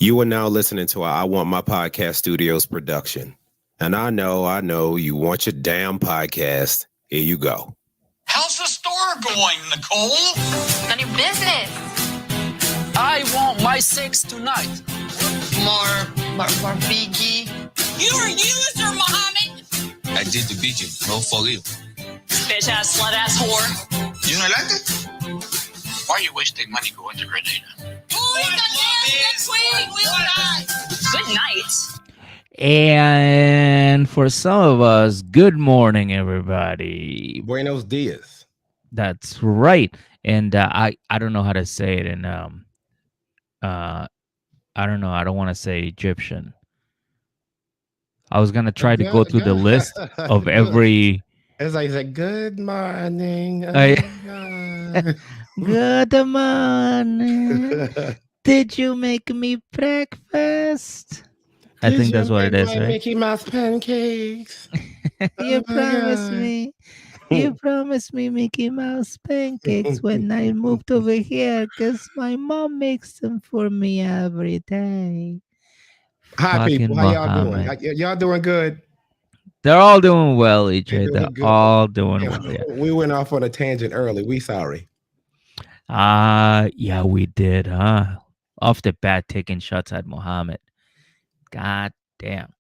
You are now listening to a I Want My Podcast Studios production. And I know, you want your damn podcast. Here you go. How's the store going, Nicole? None of your business. I want my sex tonight. More biggie. You're a user, Mohammed. I did the beating, no for real. Bitch ass, slut ass whore. You don't like it? Why are you wasting money going to Grenada? Good night. And for some of us, good morning, everybody. Buenos dias. That's right. And I don't know how to say it in I don't know. I don't want to say Egyptian. I was gonna try to go through the list of every. It's like good morning. Good morning. Did you make me breakfast? I think that's what it is, right? Mickey Mouse pancakes. You promised me. You promised me Mickey Mouse pancakes when I moved over here because my mom makes them for me every day. Hi, Fucking people. How y'all Muhammad. doing? Y'all doing good? They're all doing well, EJ. They're good. all doing well. Yeah. We went off on a tangent early. We sorry. Yeah, we did, huh? Off the bat, taking shots at Muhammad. God damn.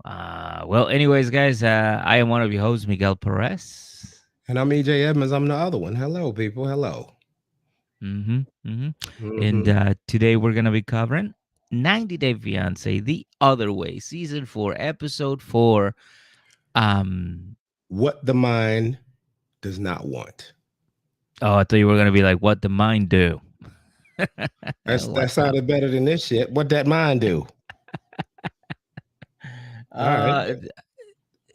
Well, anyways, guys, I am one of your hosts, Miguel Perez. And I'm EJ Edmonds. I'm the other one. Hello, people. Hello. And today we're going to be covering 90 Day Fiancé, The Other Way, Season 4, Episode 4. What the mind does not want. Oh, I thought you were going to be like, what the mind do? That sounded better than this shit. What that mind do? All right.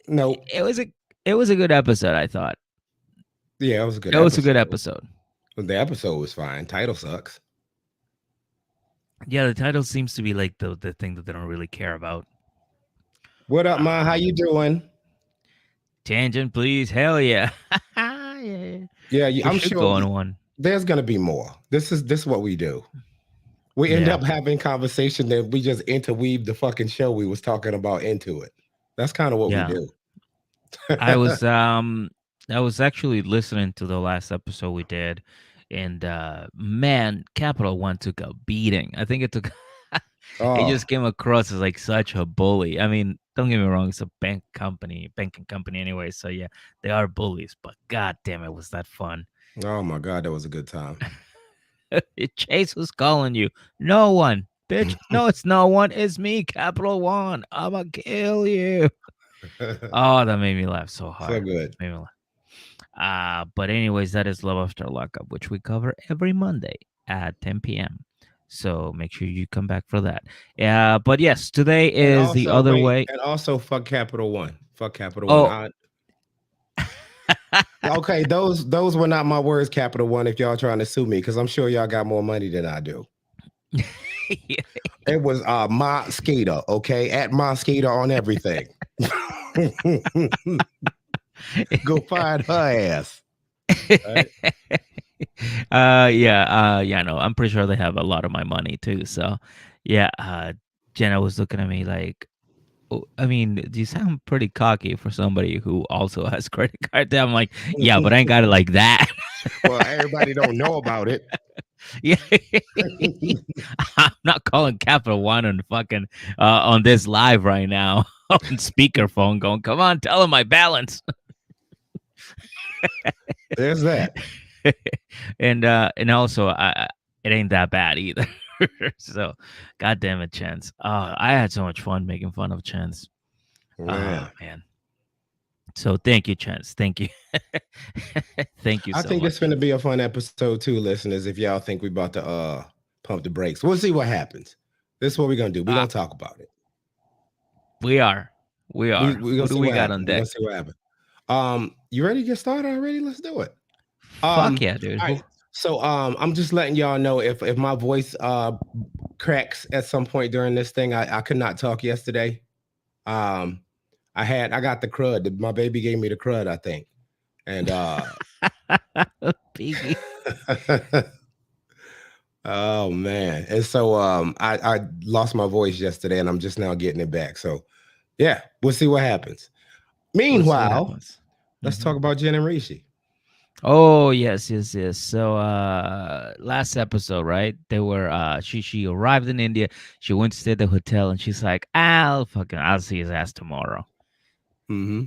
No, it was a good episode, I thought. Yeah, it was a good. It was a good episode. The episode was fine. Title sucks. Yeah, the title seems to be like the thing that they don't really care about. What up, Ma? How you doing? Tangent, please. Hell yeah. Yeah, I'm sure go on one. There's gonna be more. This is what we do. We end up having conversation that we just interweave the fucking show we was talking about into it. That's kind of what we do. I was actually listening to the last episode we did, and man, Capital One took a beating. I think it took. It just came across as like such a bully. I mean, don't get me wrong; it's a banking company anyway. So yeah, they are bullies. But god damn it, was that fun? Oh my god, that was a good time. Chase was calling you. No one, bitch. No, it's no one. It's me, Capital One. I'ma kill you. Oh, that made me laugh so hard. So good. Made me laugh. But anyways, that is Love After Lockup, which we cover every Monday at 10 p.m. So make sure you come back for that. Yeah, but yes, today is also, The Other Way. And also, fuck Capital One. Fuck Capital One. Okay, those were not my words, Capital One. If y'all trying to sue me, because I'm sure y'all got more money than I do. It was Mosquito, okay? At Mosquito on everything. Go find her ass. Right? No, I'm pretty sure they have a lot of my money too. So yeah, Jenna was looking at me like, I mean, you sound pretty cocky for somebody who also has credit card debt. I'm like, yeah, but I ain't got it like that. Well, everybody don't know about it. Yeah, I'm not calling Capital One on fucking on this live right now on speakerphone. Going, come on, tell them my balance. There's that. And also, it ain't that bad either. So, goddamn it, Chance. I had so much fun making fun of Chance. Man. So thank you, Chance. Thank you. Thank you. I think it's going to be a fun episode too, listeners. If y'all think we about to pump the brakes, we'll see what happens. This is what we're going to do. We're going to talk about it. We are. What do we got on deck? Let's see what happens. You ready to get started already? Let's do it. Fuck yeah, dude. Right. So I'm just letting y'all know if my voice cracks at some point during this thing. I could not talk yesterday. I got the crud. My baby gave me the crud, I think. And baby. Oh man. And so I lost my voice yesterday and I'm just now getting it back. So yeah, we'll see what happens. We'll see what Meanwhile, happens. let's Mhm. talk about Jen and Rishi. Oh yes, yes, yes. So last episode, right? They were she arrived in India, she went to stay at the hotel and she's like, I'll see his ass tomorrow. Mm-hmm.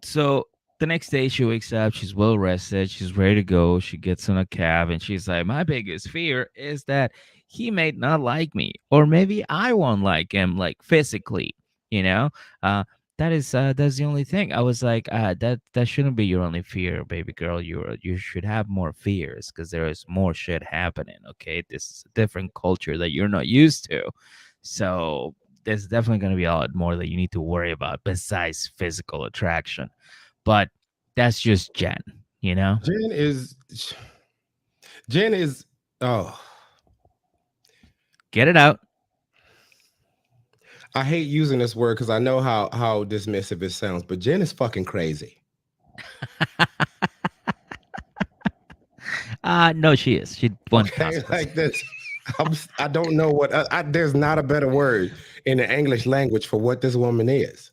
So the next day she wakes up, she's well rested, she's ready to go. She gets in a cab and she's like, my biggest fear is that he may not like me, or maybe I won't like him, like physically, you know? Uh that's the only thing. I was like, that shouldn't be your only fear, baby girl. You should have more fears because there is more shit happening. Okay, this is a different culture that you're not used to. So there's definitely going to be a lot more that you need to worry about besides physical attraction. But that's just Jen, you know? Jen is oh, Get it out. I hate using this word because I know how dismissive it sounds, but Jen is fucking crazy. No, she is. She Okay, 1000%. like this. I don't know what there's not a better word in the English language for what this woman is.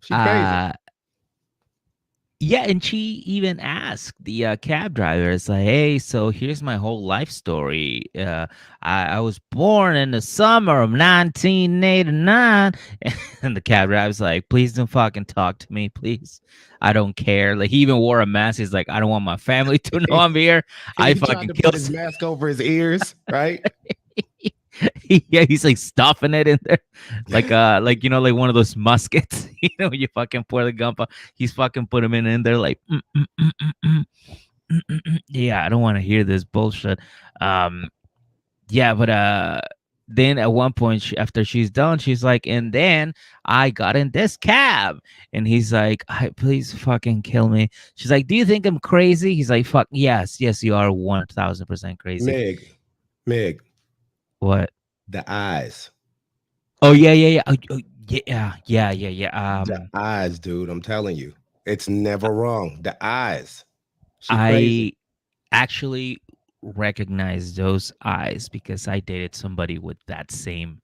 She crazy. Uh, yeah, and she even asked the cab driver, it's like, hey, so here's my whole life story. I was born in the summer of 1989. And the cab driver's like, please don't fucking talk to me, please. I don't care. Like, he even wore a mask. He's like, I don't want my family to know I'm here. I He tried fucking to kill. put his mask over his ears, right? Yeah, he's like stuffing it in there, like like one of those muskets. You fucking pour the gun. He's fucking put him in there, like, yeah. I don't want to hear this bullshit. Yeah, but then at one point, after she's done, she's like, and then I got in this cab, and he's like, please fucking kill me. She's like, do you think I'm crazy? He's like, fuck yes, you are 1000% crazy. Meg, What? the eyes. Oh yeah, yeah, yeah. Yeah. The eyes, dude. I'm telling you. It's never wrong. The eyes. She crazy. I actually recognize those eyes because I dated somebody with that same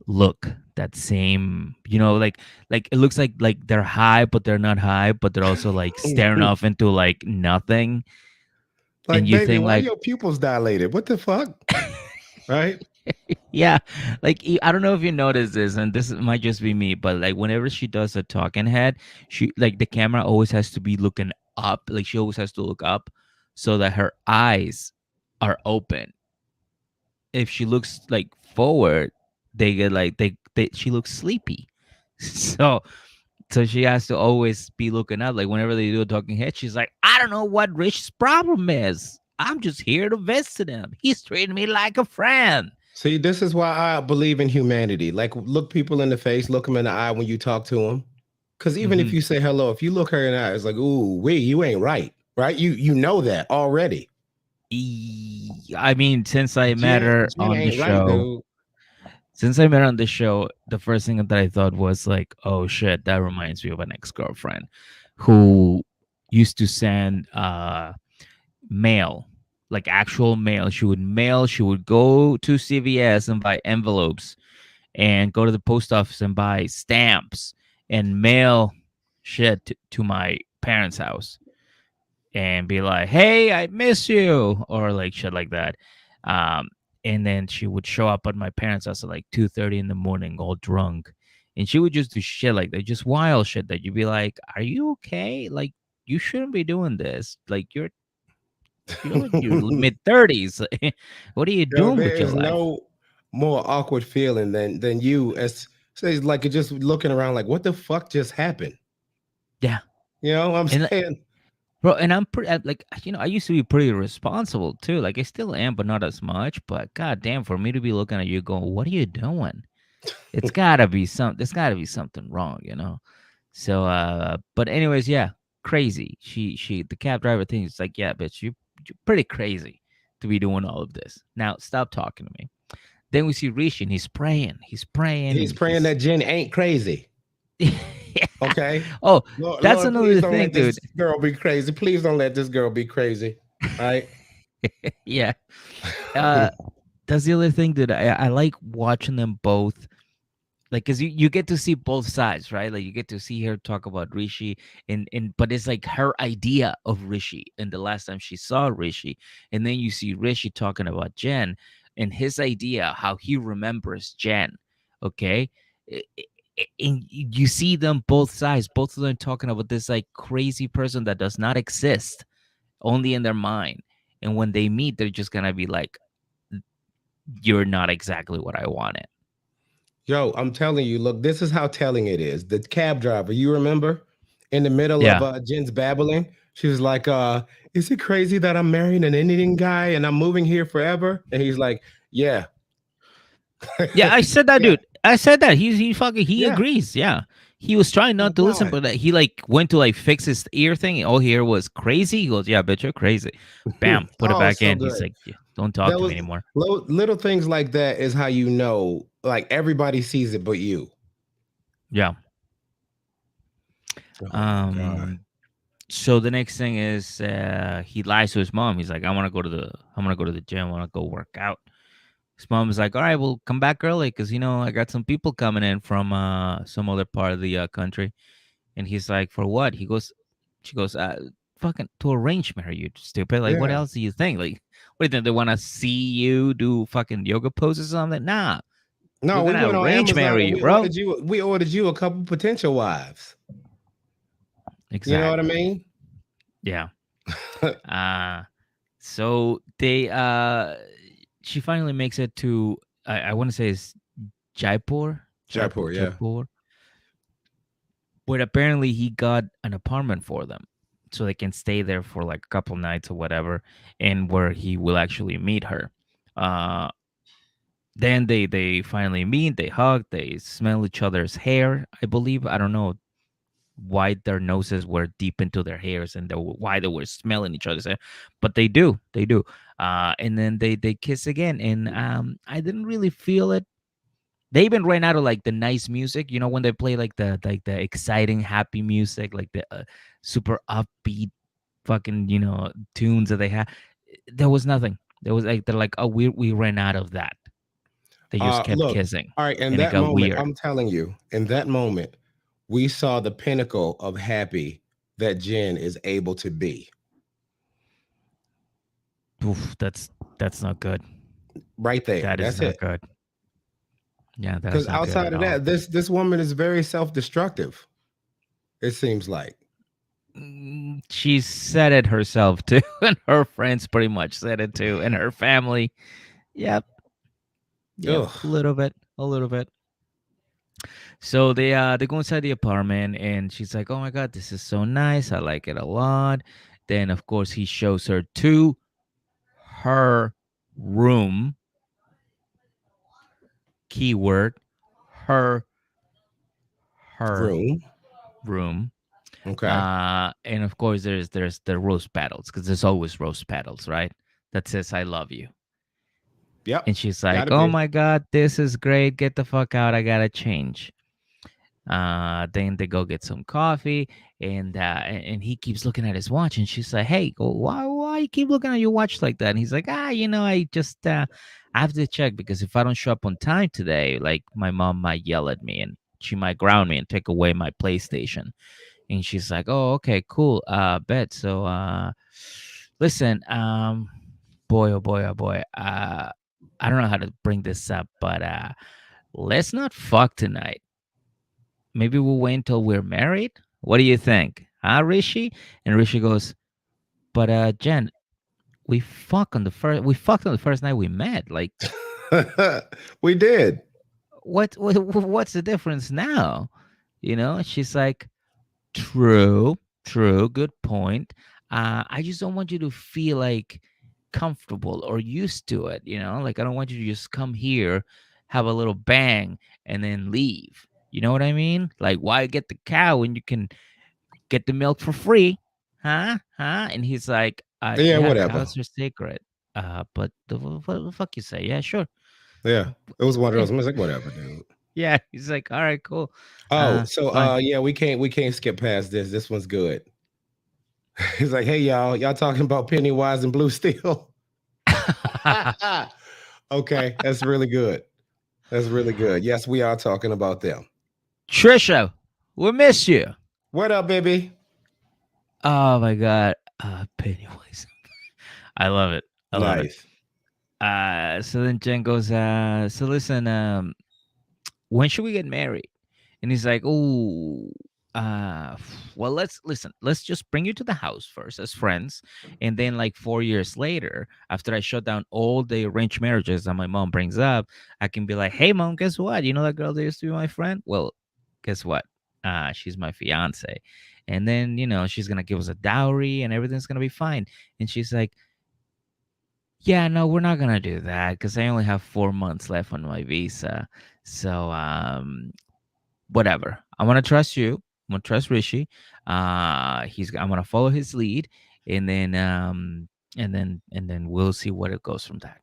look, that same, like it looks like they're high, but they're not high, but they're also like staring off into like nothing. And Like, you baby, think why like, your pupils dilated? What the fuck? Right? yeah, like I don't know if you notice this, and might just be me, but like whenever she does a talking head, she like the camera always has to be looking up, like she always has to look up so that her eyes are open. If she looks like forward, they get like she looks sleepy. So she has to always be looking up. Like whenever they do a talking head, she's like, I don't know what Rich's problem is. I'm just here to visit him. He's treating me like a friend. See, this is why I believe in humanity. Like, look people in the face, look them in the eye when you talk to them. Because even if Mhm. you say hello, if you look her in the eye, it's like, ooh, you ain't right. Right? You know that already. I mean, since I met her Jen on the ain't right, show, dude. the first thing that I thought was like, oh shit, that reminds me of an ex-girlfriend who used to send mail, like actual mail. She would mail, she would go to CVS and buy envelopes and go to the post office and buy stamps and mail shit to my parents' house and be like, hey, I miss you, or like shit like that. Um, and then she would show up at my parents' house at like 2:30 in the morning, all drunk. And she would just do shit like that, just wild shit that you'd be like, are you okay? Like, you shouldn't be doing this. Like, you're like your mid 30s. What are you Yo, doing there with your is life? no more awkward feeling than you as says like you're just looking around like what the fuck just happened? Yeah. You know what I'm And saying? bro, and I'm pretty like, I used to be pretty responsible too. Like I still am, but not as much. But god damn, for me to be looking at you going, what are you doing? There's gotta be something wrong. So but anyways, yeah, crazy. The cab driver thing is like, yeah, bitch, you're pretty crazy to be doing all of this. Now stop talking to me. Then we see Rishi and he's praying. He's praying He's and praying that Jen ain't crazy. Okay. Oh, Lord, that's Lord, please another don't thing, let this dude. girl be crazy. Please don't let this girl be crazy. All right. Yeah. That's the other thing that I like watching them both. Like, cause you get to see both sides, right? Like you get to see her talk about Rishi, and but it's like her idea of Rishi, and the last time she saw Rishi, and then you see Rishi talking about Jen, and his idea how he remembers Jen. Okay, and you see them both sides, both of them talking about this like crazy person that does not exist, only in their mind, and when they meet, they're just gonna be like, "You're not exactly what I wanted." Yo, I'm telling you, look, this is how telling it is. The cab driver, you remember, in the middle of Yeah. Jen's babbling, she was like, is it crazy that I'm marrying an Indian guy and I'm moving here forever? And he's like, yeah. Yeah, I said that, Yeah, dude. I said that. He yeah. agrees. Yeah. He was trying Oh not to listen, God. but he like went to like fix his ear thing. And all he heard was crazy. He goes, "Yeah, bitch, you're crazy." Bam, put it Oh, back so in. He's good. like, "Yeah, don't talk That to me was anymore." little things like that is how you know, like everybody sees it but you. Yeah. Oh my God. So the next thing is he lies to his mom. He's like, I'm gonna go to the gym, I wanna go work out. His mom is like, all right, well, come back early because I got some people coming in from some other part of the country. And he's like, for what? She goes, fucking to arrange marry you, stupid. Like, what Yeah. else do you think? Like, what do you think? They want to see you do fucking yoga poses or something? Nah, we're No, we gonna went on arrange Amazon marry and you, bro. we ordered you a couple potential wives. You know what I Exactly. mean? Yeah. Uh so she finally makes it to I want to say it's Jaipur, yeah. Jaipur, but apparently he got an apartment for them so they can stay there for like a couple nights or whatever, and where he will actually meet her. uh then they finally meet, they hug, they smell each other's hair, I believe. I don't know why their noses were deep into their hairs and why they were smelling each other's hair, but they do. And then they kiss again, and I didn't really feel it. They even ran out of like the nice music, when they play like the exciting happy music, like the super upbeat fucking tunes that they had. There was nothing. There was like they're like, oh, we ran out of that. They just kept Look, kissing, all right, in and it that got moment, weird. I'm telling you, in that moment, we saw the pinnacle of happy that Jen is able to be. Oof, that's not good. Right there. That is That's not it. good. Yeah, that Because is not good outside at of all. that, this woman is very self-destructive, it seems like. She said it herself too, and her friends pretty much said it too, and her family. Yep, yep, Ugh. a little bit. So they go inside the apartment, and she's like, "Oh my god, this is so nice. I like it a lot." Then of course he shows her to her room. Keyword, her her Room. room. Okay. And of course there's the roast battles, because there's always roast battles, right? That says I love you. Yep. And she's like, Gotta oh be. my god, this is great, get the fuck out, I gotta change. Then they go get some coffee, and he keeps looking at his watch, and she's like, hey, why you keep looking at your watch like that? And he's like, I just I have to check, because if I don't show up on time today, like my mom might yell at me, and she might ground me and take away my PlayStation. And she's like, oh, okay, cool, bet. So listen, boy, oh boy, oh boy, I don't know how to bring this up, but let's not fuck tonight. Maybe we'll wait until we're married. What do you think? Huh, Rishi? And Rishi goes, but Jen, we fucked on the first night we met. Like, We did. what's the difference now? She's like, true, true, good point. I just don't want you to feel like comfortable or used to it, like I don't want you to just come here, have a little bang, and then leave. You know what I mean? Like, why get the cow when you can get the milk for free? Huh? And he's like, Yeah, yeah, whatever. cows are sacred. But what the fuck you say? Yeah, sure. Yeah. It was one of Yeah, those. I was like, whatever, dude. yeah. He's like, all right, cool. Oh, so Fine. yeah, we can't skip past this. This one's good. He's like, hey y'all talking about Pennywise and Blue Steel? Okay, that's really good. That's really good. Yes, we are talking about them. Trisha, we miss you. What up, baby? Oh my god. Pennywise. I love it. I love it. Nice. So then Jen goes, so listen, when should we get married? And he's like, oh, uh, well, let's just bring you to the house first as friends. And then like 4 years later, after I shut down all the arranged marriages that my mom brings up, I can be like, hey mom, guess what? You know that girl that used to be my friend? Well, guess what? She's my fiance. And then, she's gonna give us a dowry and everything's gonna be fine. And she's like, yeah, no, we're not gonna do that because I only have 4 months left on my visa. So whatever. I want to trust you. I'm gonna trust Rishi. I'm gonna follow his lead, and then we'll see what it goes from that.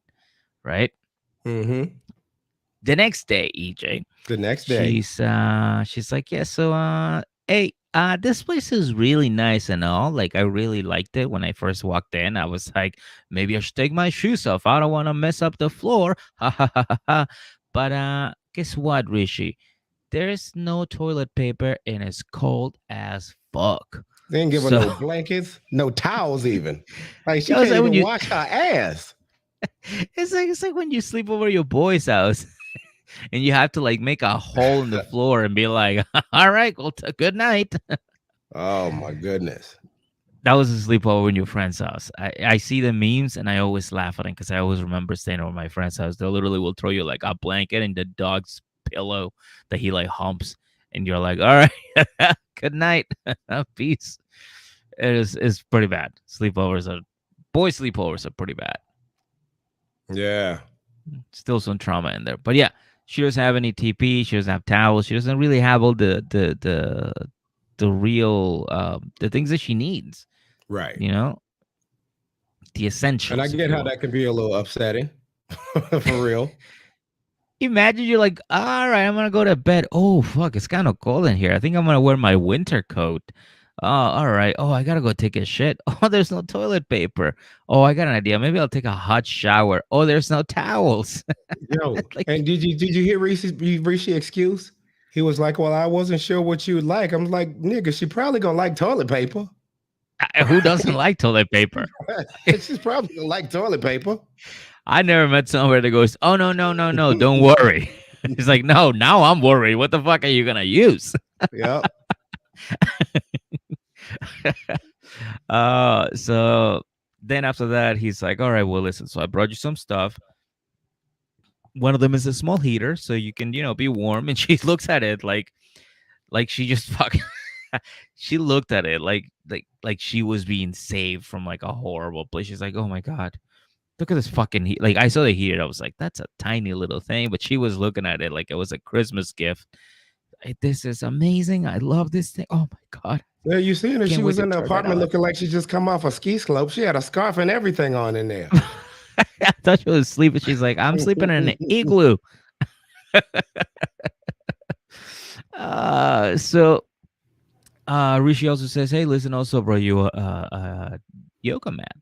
Right. Mm-hmm. The next day, EJ, The next day. she's like, yeah, so hey, this place is really nice and all. Like, I really liked it when I first walked in. I was like, maybe I should take my shoes off. I don't want to mess up the floor. Ha ha ha ha ha. But guess what, Rishi? There's no toilet paper and it's cold as fuck. They didn't give her So no blankets, no towels even. Like she Yeah, it's can't like when even you wash her ass. it's like when you sleep over your boy's house and you have to like make a hole in the floor and be like, all right, well, good night. Oh my goodness. That was a sleepover in your friend's house. I see the memes and I always laugh at them because I always remember staying over my friend's house. They literally will throw you like a blanket and the dog's pillow that he like humps, and you're like, all right, good night, peace. It's pretty bad. Boy sleepovers are pretty bad. Yeah. Still some trauma in there, but yeah, she doesn't have any TP. She doesn't have towels. She doesn't really have all the real the things that she needs. Right. The essentials. And I get how that can be a little upsetting. For real. Imagine you're like, all right, I'm gonna go to bed. Oh fuck, it's kind of cold in here. I think I'm gonna wear my winter coat. Oh, all right. Oh, I gotta go take a shit. Oh, there's no toilet paper. Oh, I got an idea. Maybe I'll take a hot shower. Oh, there's no towels. Yo, and did you hear Rishi excuse? He was like, well, I wasn't sure what you would like. I'm like, nigga, she probably gonna like toilet paper. Who doesn't like toilet paper? She's probably gonna like toilet paper. I never met somewhere that goes, oh no, don't worry. He's like, no, now I'm worried. What the fuck are you gonna use? Yeah. So then after that, he's like, all right, well, listen. So I brought you some stuff. One of them is a small heater, so you can, be warm. And she looks at it like she just fucking. She looked at it like she was being saved from like a horrible place. She's like, oh my god. Look at this fucking heat. Like, I saw the heater. I was like, that's a tiny little thing. But she was looking at it like it was a Christmas gift. This is amazing. I love this thing. Oh, my God. Yeah, you seen her. She was in the apartment looking like she just come off a ski slope. She had a scarf and everything on in there. I thought she was sleeping. She's like, I'm sleeping in an igloo. So Rishi also says, hey, listen, also brought you a yoga mat.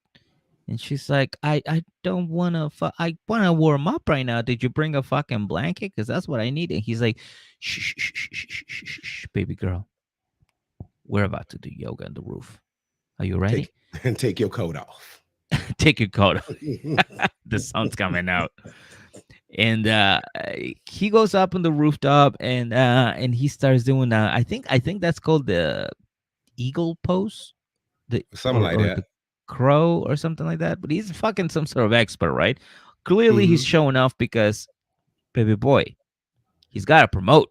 And she's like, I don't want to, I want to warm up right now. Did you bring a fucking blanket? Because that's what I need. And he's like, shh, shh, shh, shh, shh, shh, shh, baby girl. We're about to do yoga on the roof. Are you ready? Take your coat off. Take your coat off. The sun's coming out. And he goes up on the rooftop and he starts doing, I think that's called the eagle pose. Something like that. Crow or something like that, but he's fucking some sort of expert, right? Clearly he's showing off because baby boy, he's got to promote.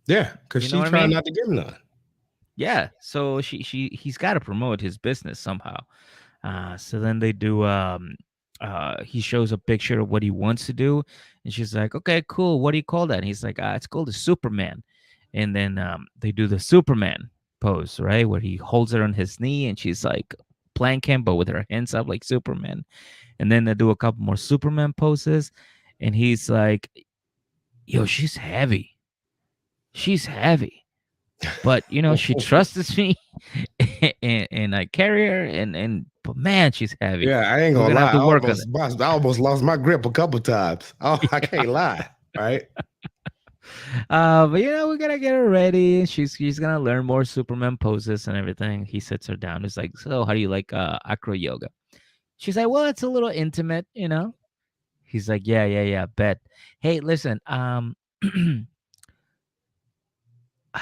Yeah, because she's trying not to give him none. Yeah, so he's got to promote his business somehow. So then they do he shows a picture of what he wants to do, and she's like, okay, cool, what do you call that? And he's like, it's called the Superman. And then they do the Superman pose, right, where he holds her on his knee and she's like plank him, but with her hands up like Superman. And then they do a couple more Superman poses, and he's like, yo, she's heavy. But she trusts me, and I carry her, but man, she's heavy. Yeah, I ain't We're gonna gonna lie. have to work on it. I almost lost my grip a couple times. Oh, I can't lie. Right? But we gotta get her ready. She's gonna learn more Superman poses and everything. He sits her down. He's like, "So, how do you like acro yoga?" She's like, "Well, it's a little intimate, He's like, "Yeah, bet. Hey, listen, how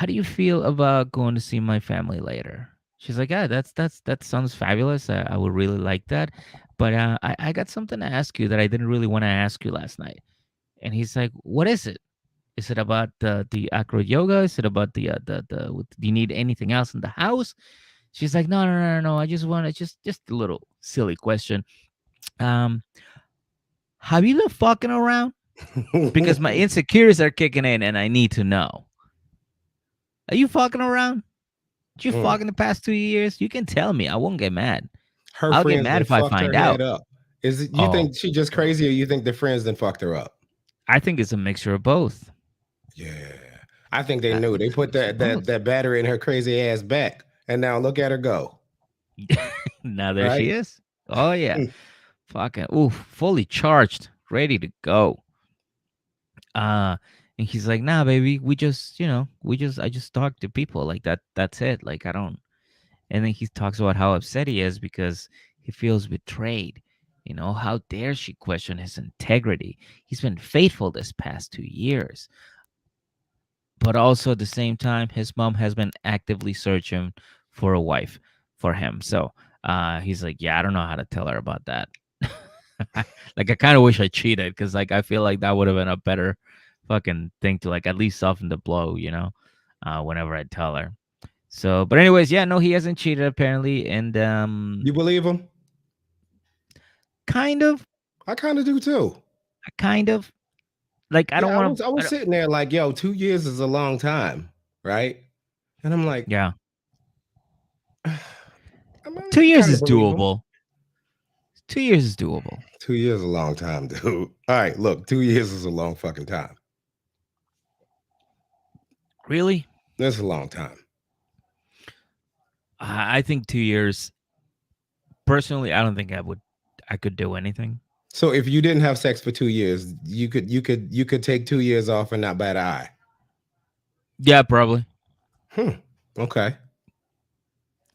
do you feel about going to see my family later?" She's like, "Yeah, that sounds fabulous. I would really like that. But I got something to ask you that I didn't really want to ask you last night." And he's like, "What is it? Is it about the acro yoga? Is it about do you need anything else in the house?" She's like, "No. I just want to just a little silly question. Um, have you been fucking around? Because my insecurities are kicking in, and I need to know. Are you fucking around? Did you fuck in the past 2 years? You can tell me. I won't get mad. Her I'll get friends mad then if I fucked her find head out." up. Is it you Oh, think she just crazy, or you think the friends then fucked her up? I think it's a mixture of both. Yeah. I think they I knew. think They it's a put mixture of both. that battery in her crazy ass back. And now look at her go. Now there she Right? is. Oh yeah. Fucking fully charged, ready to go. And he's like, "Nah, baby, I just talk to people like that. That's it. Like I don't." And then he talks about how upset he is because he feels betrayed. How dare she question his integrity? He's been faithful this past 2 years. But also at the same time, his mom has been actively searching for a wife for him. So he's like, "Yeah, I don't know how to tell her about that." Like, I kind of wish I cheated because, like, I feel like that would have been a better fucking thing to, like, at least soften the blow, whenever I tell her. So, but anyways, yeah, no, he hasn't cheated apparently, and You believe him? kind of, I kind of do too. kind of, like, I don't Yeah, want to. I was sitting there like, yo, 2 years is a long time, right? And I'm like, Yeah, I mean, 2 years kind of is believe him. doable. 2 years is doable. 2 years is a long time, dude. All right, look, 2 years is a long fucking time. Really? That's a long time. I think 2 years. Personally, I don't think I could do anything. So if you didn't have sex for 2 years, you could take 2 years off and not bat an eye. Yeah, probably. Okay.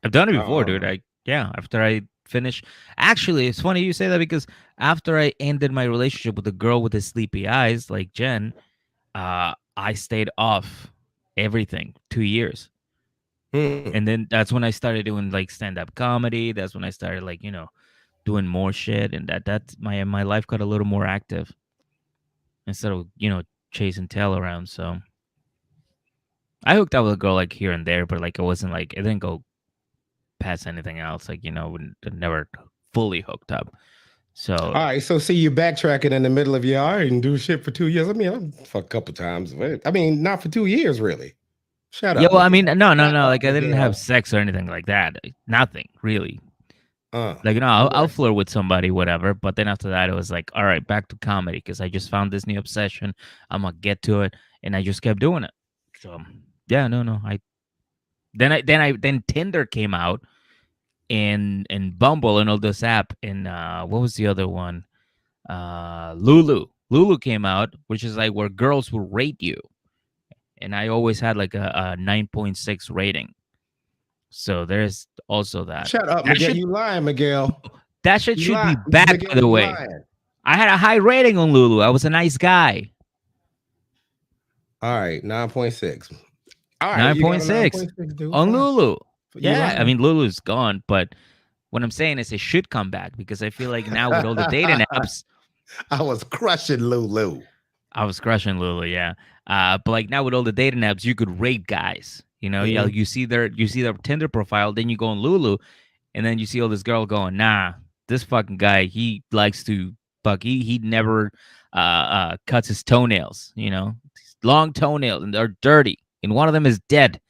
I've done it before, dude. After I finish. Actually, it's funny you say that because after I ended my relationship with the girl with the sleepy eyes, like Jen, I stayed off everything 2 years. And then that's when I started doing like stand-up comedy. That's when I started like, doing more shit, and that's my life got a little more active instead of, chasing tail around. So I hooked up with a girl like here and there, but like it wasn't like it didn't go past anything else. Like, never fully hooked up. So All right, so see you backtracking in the middle of your I didn't do shit for 2 years. I mean, I'm fucked a couple times. But, I mean, not for 2 years, really. Shut yeah, up. well, I mean, no. Shut up, Like I didn't Miguel. have sex or anything like that. Nothing really. Like, Okay. I'll flirt with somebody, whatever. But then after that, it was like, all right, back to comedy because I just found this new obsession. I'm gonna get to it, and I just kept doing it. So yeah, no. Then Tinder came out, and Bumble and all this app, and what was the other one? Lulu. Lulu came out, which is like where girls will rate you, and I always had like a 9.6 rating. So there's also that. Shut up, That Miguel. should You lying, Miguel. that shit You should be lying. back, Miguel, by the you way. lying. I had a high rating on Lulu. I was a nice guy. All right, 9.6. All right, you got a 9.6 dude. on Fine. Lulu. You Yeah, I lying. mean Lulu's gone, but what I'm saying is it should come back because I feel like now with all the dating apps, I was crushing Lulu. I was crushing Lulu, yeah. But like now with all the dating apps, you could rate guys. Yeah, Mhm. you see their Tinder profile, then you go on Lulu, and then you see all this girl going, nah, this fucking guy, he likes to fuck. He never cuts his toenails, long toenails, and they're dirty, and one of them is dead.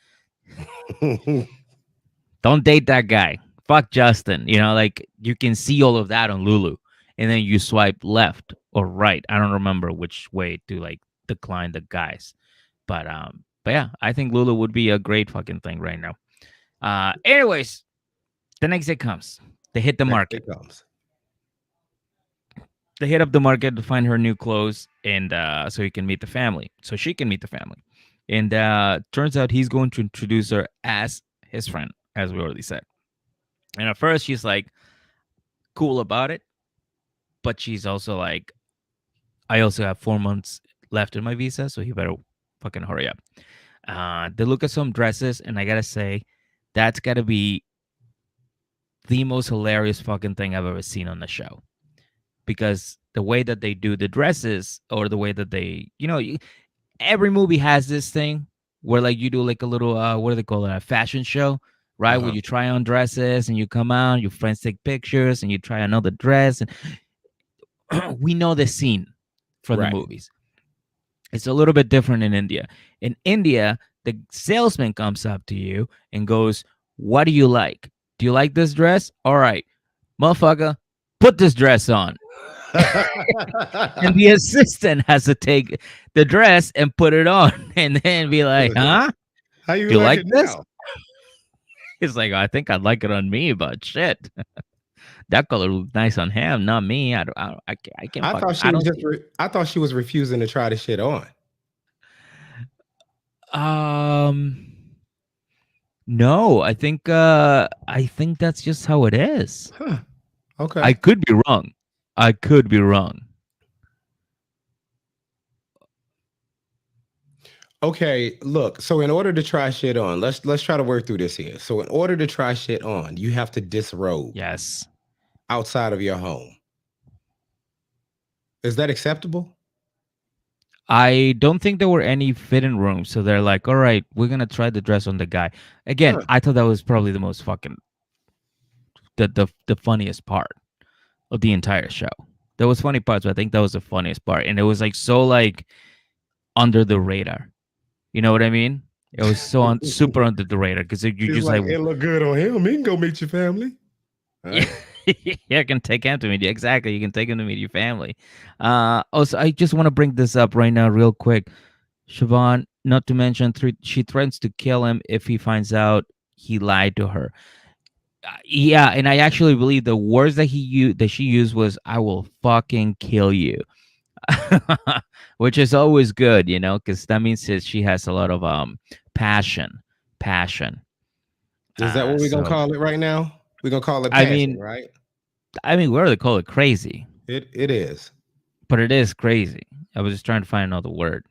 Don't date that guy. Fuck Justin. Like you can see all of that on Lulu, and then you swipe left or right. I don't remember which way to like decline the guys, but But yeah, I think Lulu would be a great fucking thing right now. Anyways, the next day comes. They hit the Next market. it comes. They hit up the market to find her new clothes, and so he can meet the family, so she can meet the family. And turns out he's going to introduce her as his friend, as we already said. And at first, she's like cool about it, but she's also like, I also have 4 months left in my visa, so he better fucking hurry up. They look at some dresses, and I gotta say, that's gotta be the most hilarious fucking thing I've ever seen on the show. Because the way that they do the dresses, or the way that they, every movie has this thing where like you do like a little, what do they call it, a fashion show, right? Where Uh-huh. you try on dresses and you come out, your friends take pictures, and you try another dress, and we know the scene from the Right. movies. It's a little bit different in India. In India, the salesman comes up to you and goes, "What do you like? Do you like this dress? All right, motherfucker, put this dress on." And the assistant has to take the dress and put it on and then be like, "Huh? How you Do you like like it this?" now? He's like, "I think I'd like it on me, but shit, that color looks nice on him, not me. I can't I fucking, thought she I was don't just. I thought she was refusing to try the shit on. No, I think that's just how it is. Huh. Okay. I could be wrong. I could be wrong. Okay, look. So in order to try shit on, let's try to work through this here. So in order to try shit on, you have to disrobe Yes. outside of your home. Is that acceptable? I don't think there were any fitting rooms, so they're like, "All right, we're gonna try the dress on the guy." Again, Huh. I thought that was probably the most fucking the funniest part of the entire show. There was funny parts, but I think that was the funniest part, and it was like so like under the radar. You know what I mean? It was super under the radar because you He's just like, like, it look good on him. He can go meet your family. All yeah, right. yeah, I can take him to meet you. Exactly, you can take him to meet your family. Also, I just want to bring this up right now, real quick. Siobhan, not to mention, she threatens to kill him if he finds out he lied to her. Yeah, and I actually believe the words that she used was, "I will fucking kill you," which is always good, because that means that she has a lot of passion, passion. Is that what we're gonna So call it right now? We're gonna call it I passion, mean, right? we already call it crazy, It is. but it is crazy. I was just trying to find another word.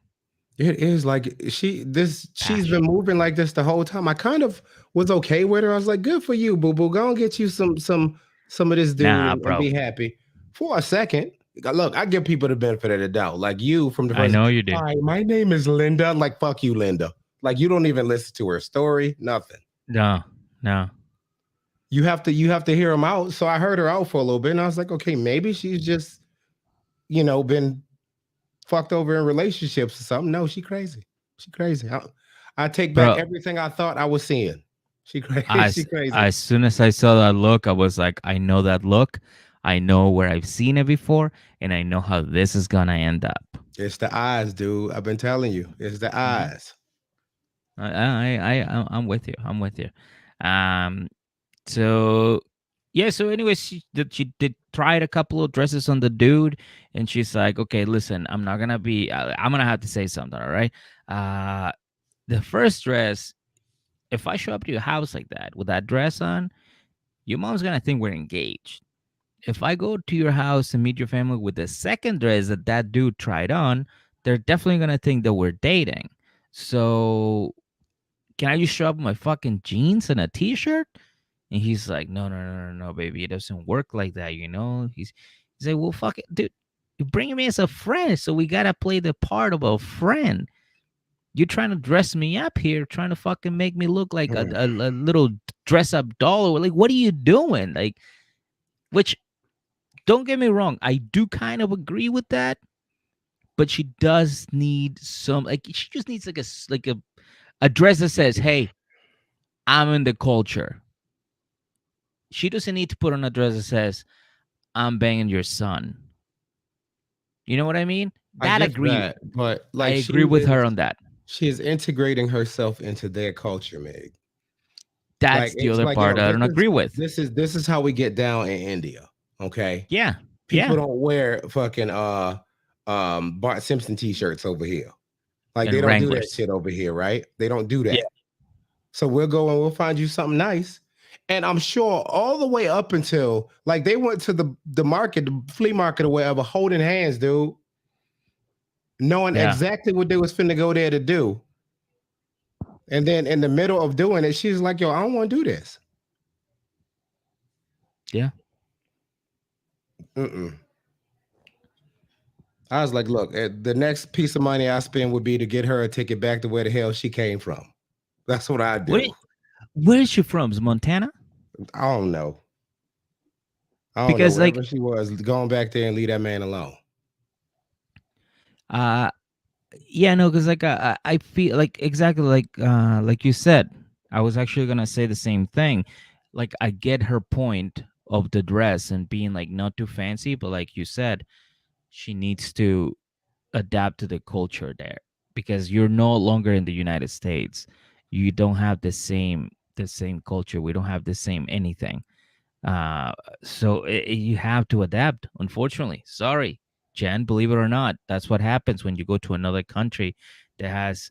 It is like she's Passion. been moving like this the whole time. I kind of was okay with her. I was like, good for you, boo boo. Go and get you some of this dude Nah, and bro. be happy. For a second. Look, I give people the benefit of the doubt. Like you from the I first. know you do. Hi, my name is Linda. Like, fuck you, Linda. Like you don't even listen to her story, nothing. No. You have to hear them out. So I heard her out for a little bit, and I was like, okay, maybe she's just, been fucked over in relationships or something. No, she crazy. She crazy. I take back Bro, everything I thought I was seeing. She crazy. She as crazy. soon as I saw that look, I was like, I know that look. I know where I've seen it before, and I know how this is gonna end up. It's the eyes, dude. I've been telling you. It's the eyes. I'm with you. I'm with you. So yeah. So anyway, she did tried a couple of dresses on the dude, and she's like, "Okay, listen, I'm not gonna be. I'm gonna have to say something. All right. The first dress, if I show up to your house like that with that dress on, your mom's gonna think we're engaged. If I go to your house and meet your family with the second dress that dude tried on, they're definitely gonna think that we're dating. So can I just show up with my fucking jeans and a t-shirt?" And he's like, no, baby, it doesn't work like that, he's like, well, fuck it, dude, you're bringing me as a friend, so we gotta play the part of a friend. You're trying to dress me up here, trying to fucking make me look like a little dress up doll, or like, what are you doing? Like, which, don't get me wrong, I do kind of agree with that, but she does need some, like, she just needs like a dress that says, hey, I'm in the culture. She doesn't need to put on a dress that says, I'm banging your son. You know what I mean? I That get agree. that, but I like agree with her on that. She is integrating herself into their culture, Meg. Like That's the it's other like, part I don't agree with. this is how we get down in India. Okay. Yeah. People Yeah. don't wear fucking Bart Simpson t-shirts over here. Like they And don't do that Wranglers. shit over here, right? They don't do Yeah. that. So we'll go and we'll find you something nice. And I'm sure all the way up until like they went to the market, the flea market or wherever, holding hands, dude, knowing Yeah. exactly what they was finna go there to do. And then in the middle of doing it, she's like, yo, I don't want to do this. Yeah. I was like, look, the next piece of money I spend would be to get her a ticket back to where the hell she came from. That's what I do. Where is she from? Is Montana? I don't know. Because wherever she was, going back there and leave that man alone. Yeah, no, because like I feel like exactly like you said, I was actually gonna say the same thing. Like I get her point of the dress and being like not too fancy, but like you said, she needs to adapt to the culture there because you're no longer in the United States. You don't have the same culture. We don't have the same anything. So you have to adapt. Unfortunately, sorry, Jen. Believe it or not, that's what happens when you go to another country that has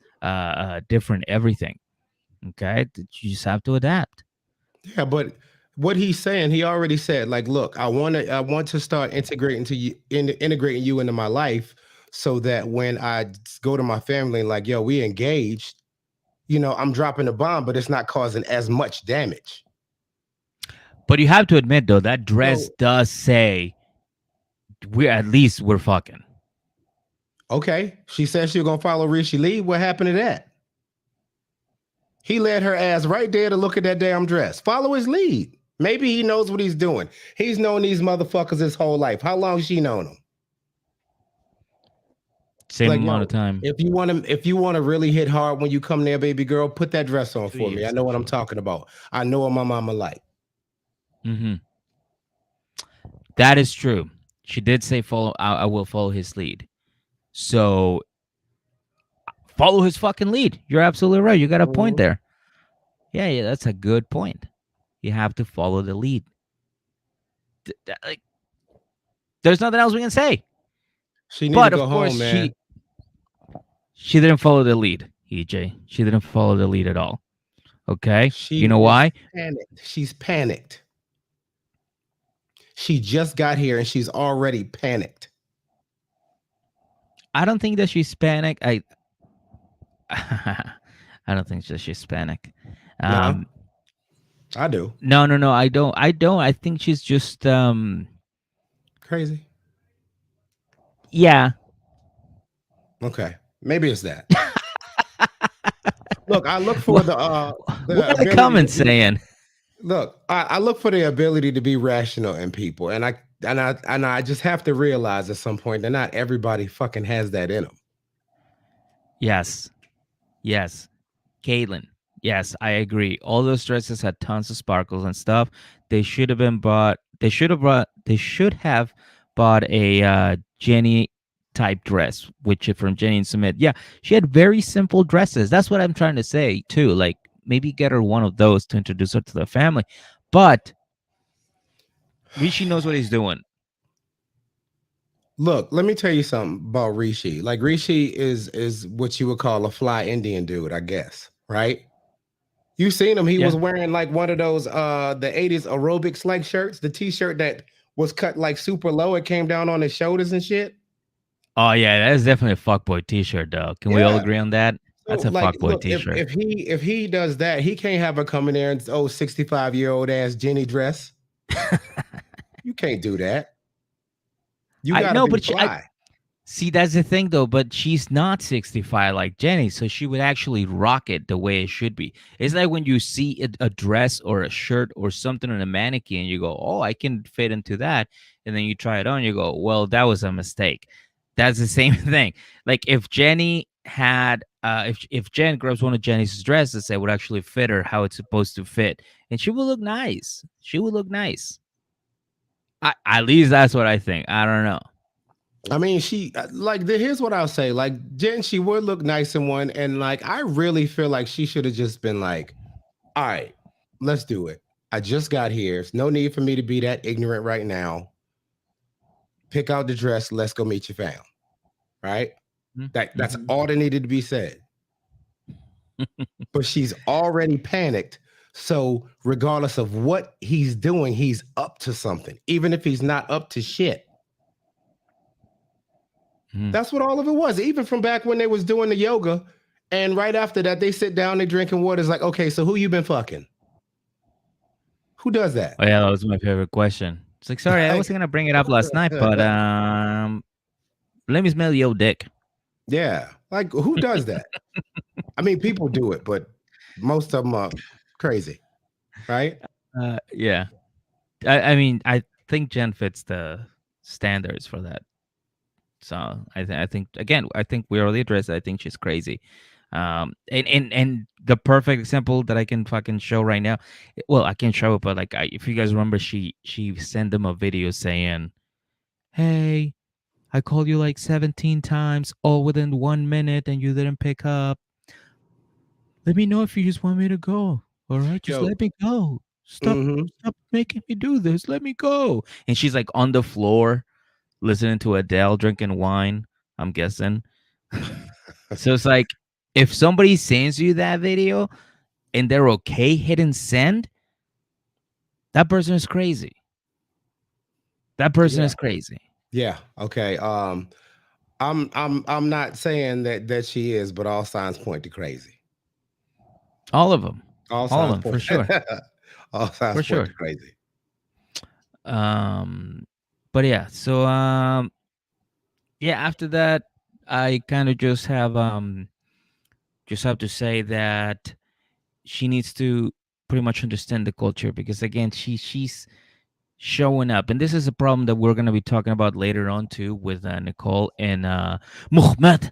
different everything. Okay, you just have to adapt. Yeah, but what he's saying, he already said, like, look, I want to start integrating you into my life, so that when I go to my family, like, yo, we engaged, I'm dropping a bomb, but it's not causing as much damage. But you have to admit, though, that dress So, does say we're fucking. okay, she said she was gonna follow Rishi Lee. What happened to that? He led her ass right there to look at that damn dress. Follow his lead. Maybe he knows what he's doing. He's known these motherfuckers his whole life. How long has she known them? Same Like, amount yo, of time. if you want to really hit hard when you come there, baby girl, put that dress on 2 for me. years, I know what I'm actually. talking about. I know what my mama like. Mm-hmm. That is true. She did say follow. I will follow his lead. So follow his fucking lead. You're absolutely right. You got a point there. Yeah, that's a good point. You have to follow the lead. Like, there's nothing else we can say. She need But to go of course, home, man. she didn't follow the lead, EJ. She didn't follow the lead at all. Okay, you know Is why? panicked. She's panicked. She just got here and she's already panicked. I don't think that she's panicked. I don't think that she's panicked. No, I do. No. I don't. I think she's just Crazy. yeah. Okay, maybe it's that. Look, I look for What the are the ability comments to be, saying? look, I look for the ability to be rational in people, and I just have to realize at some point that not everybody fucking has that in them. Yes. Caitlin. Yes, I agree. All those dresses had tons of sparkles and stuff. They should have been bought. They should have bought a Jenny type dress, which is from Jenny and Smith. Yeah, she had very simple dresses. That's what I'm trying to say too. Like maybe get her one of those to introduce her to the family. But Rishi knows what he's doing. Look, let me tell you something about Rishi. Like Rishi is what you would call a fly Indian dude, I guess, right? You seen him? He Yeah. was wearing like one of those the 80s aerobics like shirts, the t-shirt that was cut like super low. It came down on his shoulders and shit. Oh yeah, that is definitely a fuckboy T-shirt, though. Can we all Yeah. agree on that? So That's a like, fuckboy look, T-shirt. if he does that, he can't have her come in there and 65-year-old ass Jenny dress. You can't do that. You I gotta know, be but fly. see, that's the thing, though. But she's not 65 like Jenny, so she would actually rock it the way it should be. It's like when you see a dress or a shirt or something on a mannequin, you go, "Oh, I can fit into that," and then you try it on, you go, "Well, that was a mistake." That's the same thing. Like if Jenny had, if Jen grabs one of Jenny's dresses that would actually fit her how it's supposed to fit, and she would look nice. She would look nice. At least that's what I think. I don't know. I mean, she here's what I'll say. Like Jen, she would look nice in one, and like I really feel like she should have just been like, "All right, let's do it. I just got here. There's no need for me to be that ignorant right now. Pick out the dress. Let's go meet your fam." Right? That's Mhm. all that needed to be said. But she's already panicked. So regardless of what he's doing, he's up to something, even if he's not up to shit. Mhm. That's what all of it was. Even from back when they was doing the yoga, and right after that, they sit down, they drinking water. It's like, okay, so who you been fucking? Who does that? Oh yeah, that was my favorite question. It's like, sorry, I Like, wasn't gonna bring it up last night, but let me smell your dick. yeah, like who does that? I mean, people do it, but most of them are crazy, right? Yeah. I mean, I think Jen fits the standards for that. So I think again, I think we already addressed it. I think she's crazy. And the perfect example that I can fucking show right now. Well, I can show it, but like, if you guys remember, she sent them a video saying, "Hey, I called you like 17 times, all within 1 minute, and you didn't pick up. Let me know if you just want me to go. All right, just Yo, let me go. Stop, mm-hmm. stop making me do this. Let me go." And she's like on the floor listening to Adele, drinking wine, I'm guessing. So it's like, if somebody sends you that video and they're okay hitting send, that person is crazy. That person Yeah, is crazy. yeah, okay. I'm not saying that she is, but all signs point to crazy. All of them. All All of signs them, point for sure. all signs For point to sure. crazy. Um, but yeah, so yeah, after that, I kind of just have to say that she needs to pretty much understand the culture, because again, she's showing up, and this is a problem that we're going to be talking about later on too with Nicole and Muhammad,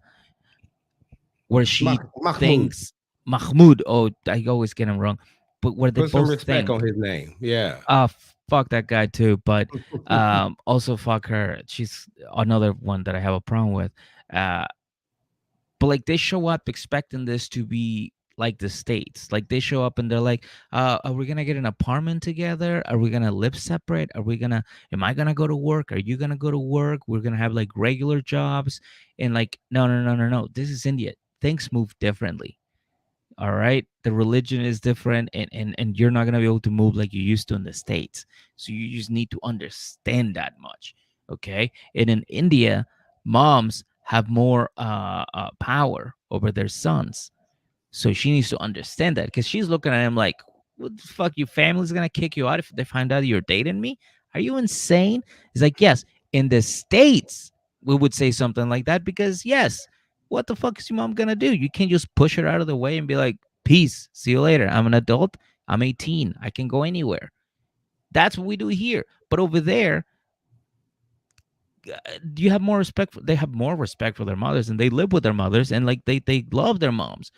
where she Mahmoud, thinks Mahmoud. Oh, I always get him wrong, but where they put some both respect think, on his name. Yeah. ah, fuck that guy too, but also fuck her. She's another one that I have a problem with. Uh, but like, they show up expecting this to be like the States. Like, they show up and they're like, are we gonna get an apartment together? Are we gonna live separate? Am I gonna go to work? Are you gonna go to work? We're gonna have like regular jobs. And like, no, no, no, no, no, this is India. Things move differently. All right, the religion is different, and you're not going to be able to move like you used to in the States. So you just need to understand that much. Okay. And in India, moms have more power over their sons. So she needs to understand that, because she's looking at him like, what the fuck? Your family's gonna kick you out if they find out you're dating me? Are you insane? He's like, yes, in the States, we would say something like that, because yes, what the fuck is your mom gonna do? You can't just push her out of the way and be like, peace, see you later. I'm an adult, I'm 18, I can go anywhere. That's what we do here. But over there, you have more respect they have more respect for their mothers, and they live with their mothers, and like, they love their moms.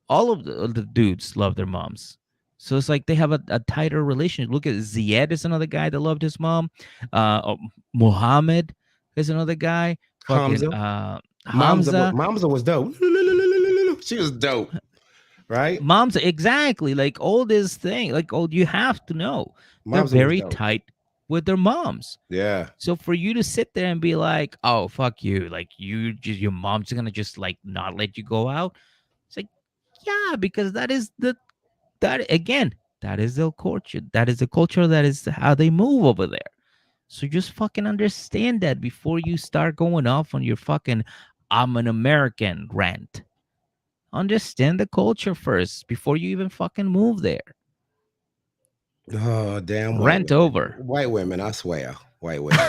All of the dudes love their moms. So it's like they have a tighter relationship. Look at Zied is another guy that loved his mom. Muhammad is another guy. Fucking Hamza. Hamza. Mamza was dope. She was dope, right? Moms, exactly. Like, all this thing, like, all you have to know, they're Mamza was very dope. tight with their moms. Yeah. So for you to sit there and be like, oh, fuck you, like, your mom's gonna just like not let you go out. It's like, yeah, because that is the culture. That is the culture. That is how they move over there. So just fucking understand that before you start going off on your fucking "I'm an American" rant. Understand the culture first before you even fucking move there. Oh, damn white Rant women. over. White women, I swear. White women.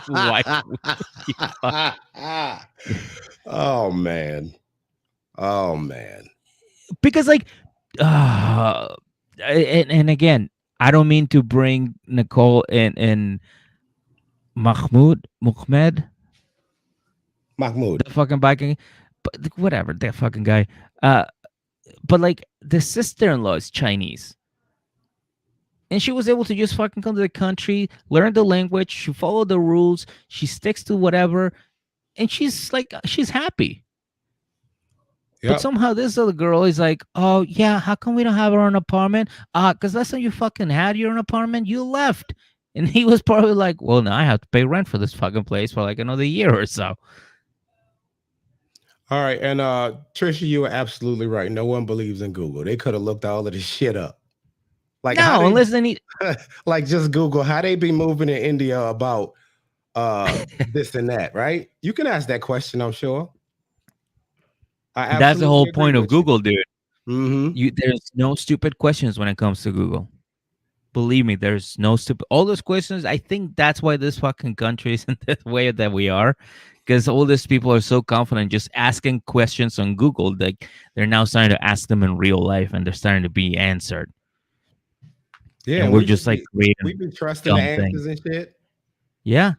White. Oh man. Oh man. Because like, and again, I don't mean to bring Nicole and Muhammad, Mahmoud. the fucking biking, but whatever, that fucking guy. But like, the sister-in-law is Chinese, And she was able to just fucking come to the country, learn the language, she followed the rules, she sticks to whatever, and she's like, she's happy. But Yep. somehow this other girl is like, oh yeah, how come we don't have our own apartment? Because last time you fucking had your own apartment, you left. And he was probably like, well, now I have to pay rent for this fucking place for like another year or so. All right, and Trisha, you are absolutely right. No one believes in Google. They could have looked all of this shit up. Like how No, they, unless they need. like just Google how they be moving in India about this and that, right? You can ask that question, I'm sure. That's the whole point of Google, dude. Mm-hmm. There's no stupid questions when it comes to Google. Believe me, there's no stupid. All those questions. I think that's why this fucking country is in the way that we are, because all these people are so confident just asking questions on Google. Like they're now starting to ask them in real life, and they're starting to be answered. Yeah, and we're just like we be trusting the answers and shit. Yeah.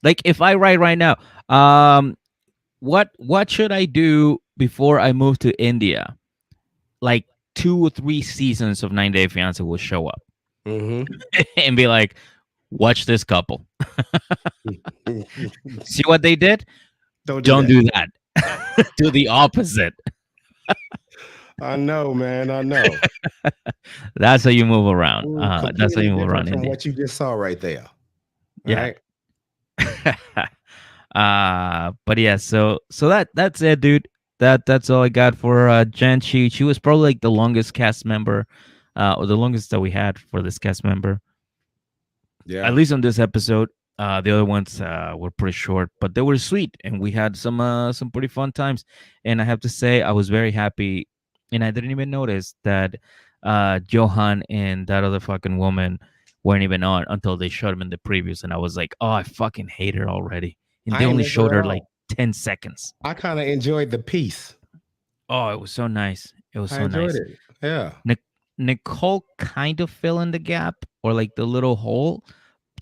Like if I write right now, what should I do before I move to India? Like 2 or 3 seasons of 90 Day Fiancé will show up and be like, watch this couple. See what they did? Don't do that. Do the opposite. I know, man. I know. That's how you move around. That's how you move around from India. what you just saw right there. Yeah. Right? But yeah, so that's it, dude. That's all I got for Jen. She was probably like the longest cast member, or the longest that we had for this cast member. Yeah. At least on this episode. The other ones were pretty short, but they were sweet, and we had some pretty fun times. And I have to say, I was very happy, and I didn't even notice that Johan and that other fucking woman weren't even on until they showed him in the previews, and I was like, oh, I fucking hate her already. And they only showed her like 10 seconds. I kind of enjoyed the piece. Oh, it was so nice. It was so enjoyed nice. It. Yeah. Nicole kind of filled in the gap, or like the little hole,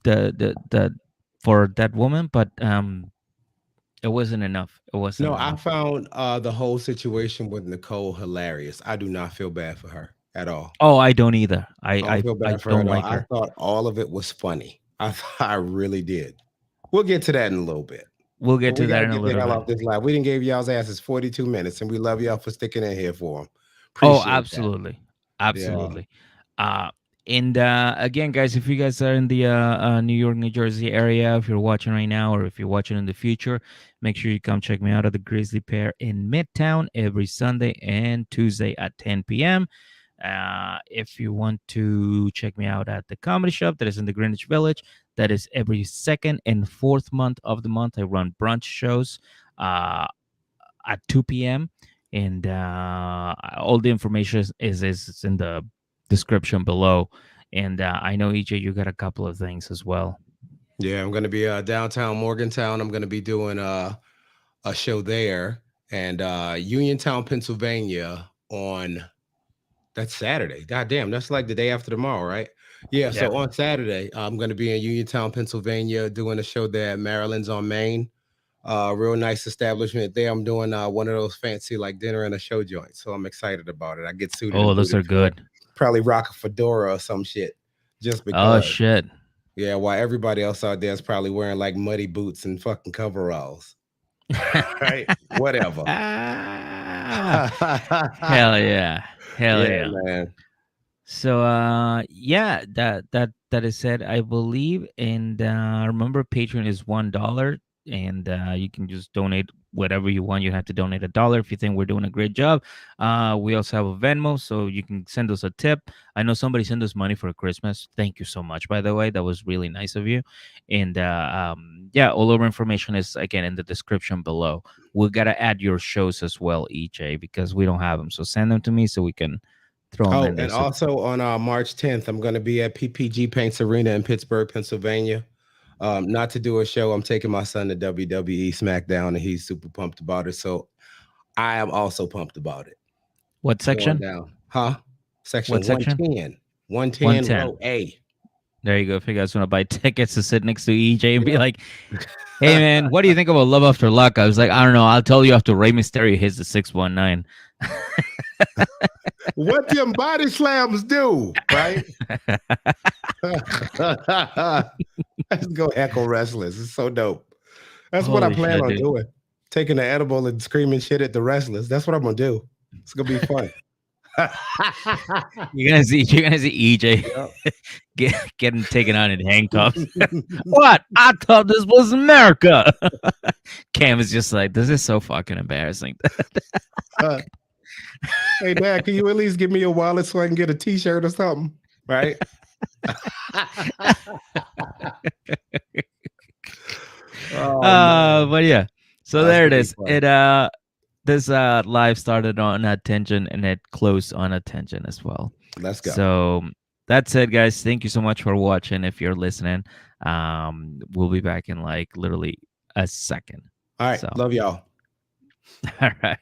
the for that woman, but it wasn't enough. It wasn't. No, enough. I found the whole situation with Nicole hilarious. I do not feel bad for her at all. Oh, I don't either. I don't feel bad for don't her. Like her. I thought all of it was funny. I really did. We'll get to that in a little bit. We'll get to that in a little bit. Off this live. We didn't give y'all's asses 42 minutes, and we love y'all for sticking in here for them. Oh, absolutely. Absolutely. Yeah. And again, guys, if you guys are in the New York, New Jersey area, if you're watching right now or if you're watching in the future, make sure you come check me out at the Grisly Pear in Midtown every Sunday and Tuesday at 10 p.m. If you want to check me out at the Comedy Shop that is in the Greenwich Village, that is every second and fourth month of the month. I run brunch shows at 2 p.m. And all the information is in the description below. And I know, EJ, you got a couple of things as well. Yeah, I'm going to be downtown Morgantown. I'm going to be doing a show there, and Uniontown, Pennsylvania on that's Saturday. God damn, that's like the day after tomorrow, right? Yeah. So on Saturday, I'm going to be in Uniontown, Pennsylvania, doing a show there at Maryland's on Main. Real nice establishment there. I'm doing one of those fancy like dinner and a show joints, so I'm excited about it. I get suited. Oh, those are good. Probably rock a fedora or some shit, just because. Oh shit. Yeah, while everybody else out there is probably wearing like muddy boots and fucking coveralls. Right? Whatever. Hell yeah. Hell yeah. Man. So yeah, that is said, I believe. And remember, Patreon is $1, and you can just donate whatever you want. You have to donate $1 if you think we're doing a great job. We also have a Venmo, so you can send us a tip. I know somebody sent us money for Christmas. Thank you so much, by the way. That was really nice of you. And yeah, all our information is again in the description below. We gotta add your shows as well, EJ, because we don't have them. So send them to me so we can throw them in there. And also on March 10th, I'm gonna be at PPG Paints Arena in Pittsburgh, Pennsylvania. Not to do a show. I'm taking my son to WWE SmackDown, and he's super pumped about it. So I am also pumped about it. What section? Section what 110. 110 row A. There you go. If you guys want to buy tickets to sit next to EJ and be like, hey man, what do you think about Love After Luck? I was like, I don't know. I'll tell you after Rey Mysterio hits the 619. What them body slams do, right? Let's go heckle wrestlers. It's so dope. That's what I Holy plan shit, on dude. doing. Taking the edible and screaming shit at the wrestlers. That's what I'm gonna do. It's gonna be fun. You're gonna see EJ getting taken out in handcuffs. What? I thought this was America. Cam is just like, this is so fucking embarrassing. Hey, Dad, can you at least give me your wallet so I can get a T-shirt or something? Right? But yeah. So That's there it gonna be is. fun. This live started on a tangent and it closed on a tangent as well. Let's go. So that's it, guys. Thank you so much for watching. If you're listening, we'll be back in like literally a second. All right. So. Love y'all. All right.